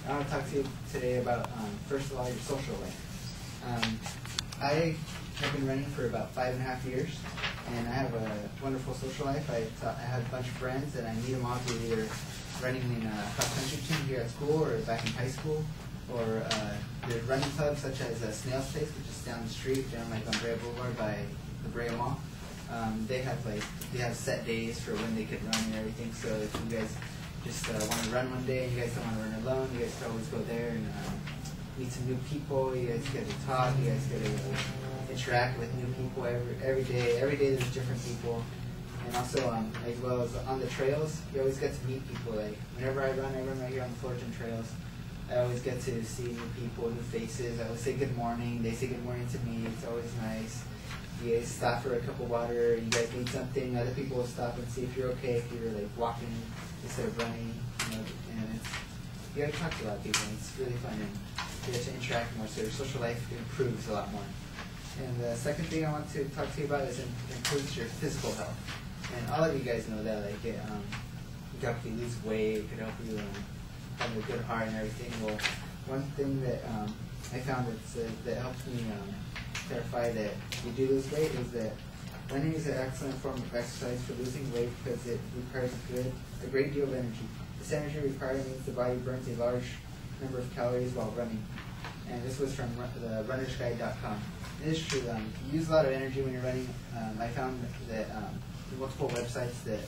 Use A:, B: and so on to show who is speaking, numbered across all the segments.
A: I want to talk to you today about, first of all, your social life. I have been running for about 5.5 years, and I have a wonderful social life. I have a bunch of friends, and I meet them all through either running in a cross-country team here at school or back in high school, or there's running clubs such as Snail's Place, which is down the street, down like on Brea Boulevard by the Brea Mall. They have set days for when they could run and everything. So if you guys just want to run one day and you guys don't want to run alone, you guys can always go there and meet some new people. You guys get to talk. You guys get to interact with new people every day. Every day there's different people. And also, as well as on the trails, you always get to meet people. Like whenever I run right here on the Fullerton trails. I always get to see new people, new faces. I always say good morning. They say good morning to me. It's always nice. You guys stop for a cup of water. You guys need something. Other people will stop and see if you're okay. If you're like walking instead of running, and you gotta talk to a lot of people. And it's really fun, and you get to interact more. So your social life improves a lot more. And the second thing I want to talk to you about is improves your physical health. And all of you guys know that, like, it could help you lose weight. It could help you have a good heart and everything. Well, one thing that I found that helps me clarify that you do lose weight is that running is an excellent form of exercise for losing weight because it requires a great deal of energy. This energy required means the body burns a large number of calories while running. And this was from the runnersguide.com. It is true. You use a lot of energy when you're running. I found that multiple websites that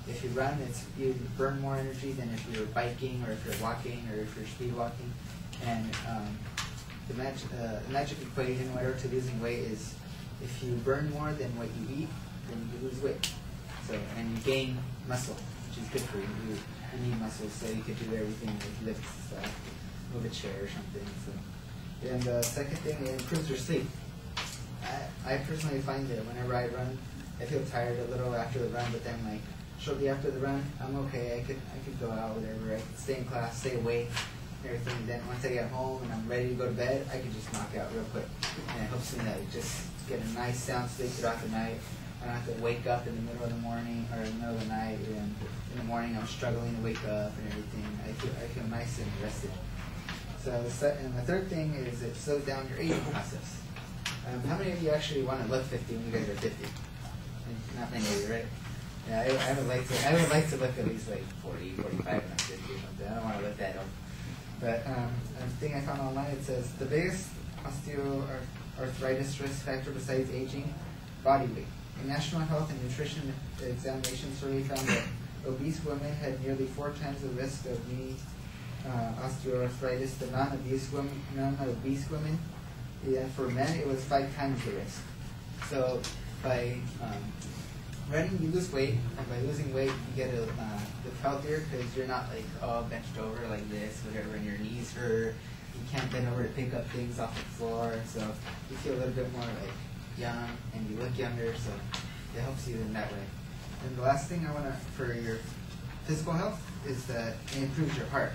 A: if you run, you burn more energy than if you're biking or if you're walking or if you're speed walking. And the magic equation, whatever, to losing weight is if you burn more than what you eat, then you lose weight. So, and you gain muscle, which is good for you. You need muscle, so you could do everything like lift stuff, move a chair or something. So, and the second thing, it improves your sleep. I personally find that whenever I run, I feel tired a little after the run, but then like shortly after the run, I'm okay. I could go out, whatever. I could stay in class, stay awake, and everything. Then once I get home and I'm ready to go to bed, I can just knock out real quick. And it helps me like just get a nice sound sleep throughout the night. I don't have to wake up in the middle of the morning or in the middle of the night, and in the morning I'm struggling to wake up and everything. I feel nice and rested. So and the third thing is it slows down your aging process. How many of you actually want to look 50 when you guys are 50? Not many of you, right? Yeah, I would like to look at least like 40, 45 when I'm 50 or something. I don't want to look that old. But a thing I found online, it says the biggest osteoarthritis risk factor besides aging, body weight. A National Health and Nutrition Examination survey found that obese women had nearly 4 times the risk of knee osteoarthritis than non-obese women. And for men, it was 5 times the risk. So by running, you lose weight, and by losing weight, you get to look healthier because you're not like all benched over like this, whatever, and your knees hurt. You can't bend over to pick up things off the floor, so you feel a little bit more like young, and you look younger, so it helps you in that way. And the last thing I want to, for your physical health, is that it improves your heart.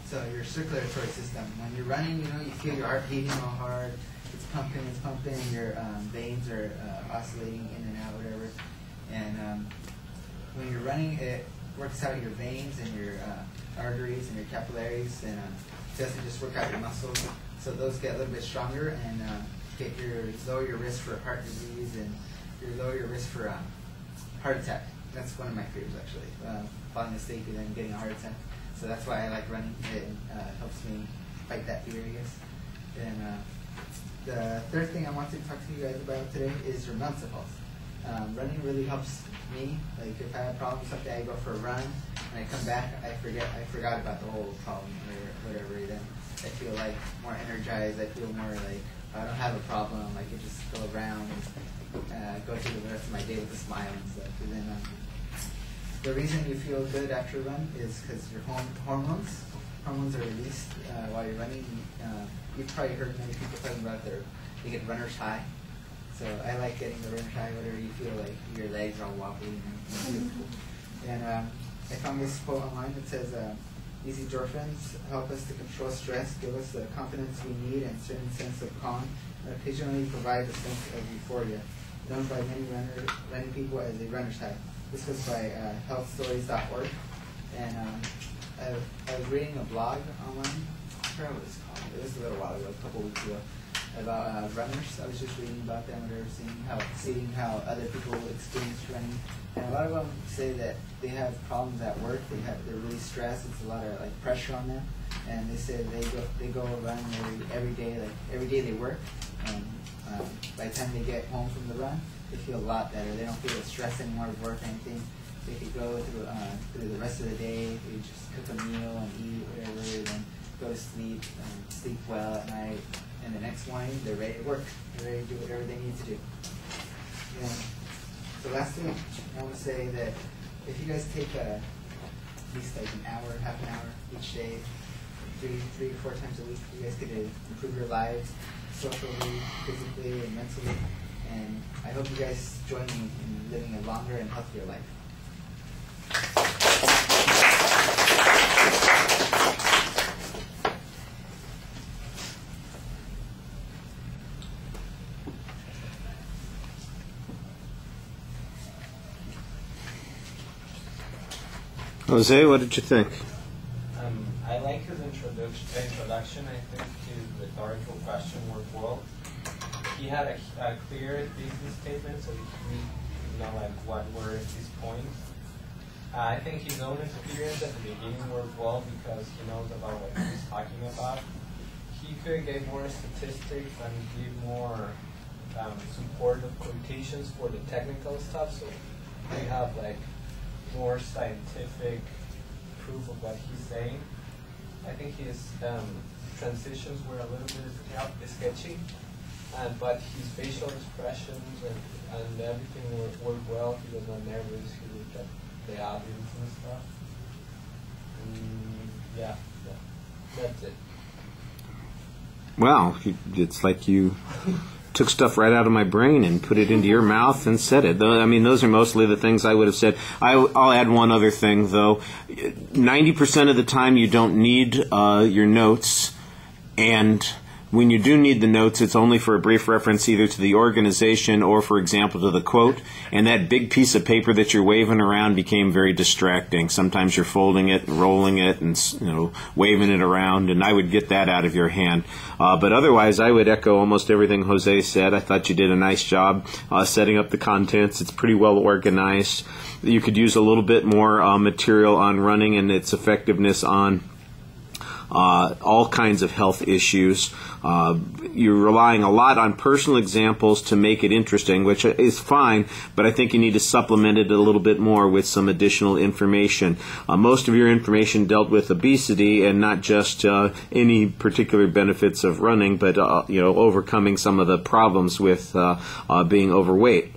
A: So your circulatory system. When you're running, you feel your heart beating all hard. It's pumping, and your veins are oscillating in and out, whatever. And when you're running, it works out your veins and your arteries and your capillaries, and it doesn't just work out your muscles. So those get a little bit stronger and lower your risk for heart disease and lower your risk for heart attack. That's one of my fears, actually, falling asleep and then getting a heart attack. So that's why I like running. It helps me fight that fear, I guess. And the third thing I want to talk to you guys about today is your mental health. Running really helps me. Like if I have a problem with something, I go for a run, and I come back, I forgot about the whole problem or whatever. Then I feel like more energized. I feel more like I don't have a problem. I can just go around and go through the rest of my day with a smile and stuff. And then the reason you feel good after a run is because your hormones are released while you're running. You've probably heard many people talking about they get runner's high. So I like getting the runner's high, whatever you feel like your legs are all wobbly. And I found this quote online that says, these endorphins help us to control stress, give us the confidence we need and a certain sense of calm, and occasionally provide a sense of euphoria, known by many running people as a runner's high. This was by healthstories.org. And I was reading a blog online. I forgot what it's called. It was a little while ago, a couple weeks ago, about runners. I was just reading about them, or seeing how other people experience running, and a lot of them say that they have problems at work. They're really stressed. It's a lot of like pressure on them, and they say they go run every day. Like every day they work, and by the time they get home from the run, they feel a lot better. They don't feel the stress anymore of work or anything. They could go through the rest of the day. They just cook a meal and eat whatever, and then go to sleep and sleep well at night. And the next morning, they're ready to work. They're ready to do whatever they need to do. And so last thing, I want to say that if you guys take at least like an hour, half an hour each day, three to four times a week, you guys could improve your lives socially, physically, and mentally. And I hope you guys join me in living a longer and healthier life.
B: Jose, what did you think?
C: I like his introduction. I think his rhetorical question worked well. He had a clear thesis statement, so he knew like what were his points. I think his own experience at the beginning worked well because he knows about what he's talking about. He could give more statistics and give more supportive quotations for the technical stuff, so we have like more scientific proof of what he's saying. I think his transitions were a little bit sketchy, but his facial expressions and everything worked well. He was not nervous. He looked at the audience and stuff. Yeah, that's it.
B: Well, it's like you took stuff right out of my brain and put it into your mouth and said it. I mean, those are mostly the things I would have said. I'll add one other thing, though. 90% of the time you don't need your notes, and when you do need the notes, it's only for a brief reference either to the organization or, for example, to the quote. And that big piece of paper that you're waving around became very distracting. Sometimes you're folding it and rolling it and waving it around, and I would get that out of your hand. But otherwise, I would echo almost everything Jose said. I thought you did a nice job setting up the contents. It's pretty well organized. You could use a little bit more material on running and its effectiveness on all kinds of health issues. You're relying a lot on personal examples to make it interesting, which is fine, but I think you need to supplement it a little bit more with some additional information. Most of your information dealt with obesity and not just any particular benefits of running, but overcoming some of the problems with being overweight.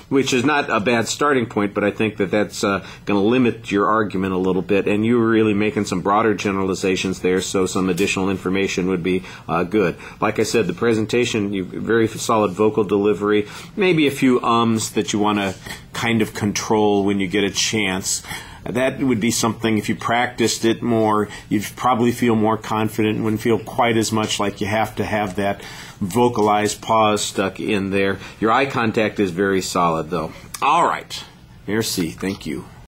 B: Which is not a bad starting point, but I think that that's going to limit your argument a little bit, and you were really making some broader generalizations there, so some additional information would be good. Like I said, the presentation, very solid vocal delivery, maybe a few ums that you want to kind of control when you get a chance. That would be something, if you practiced it more, you'd probably feel more confident and wouldn't feel quite as much like you have to have that vocalized pause stuck in there. Your eye contact is very solid, though. All right. Merci. Thank you.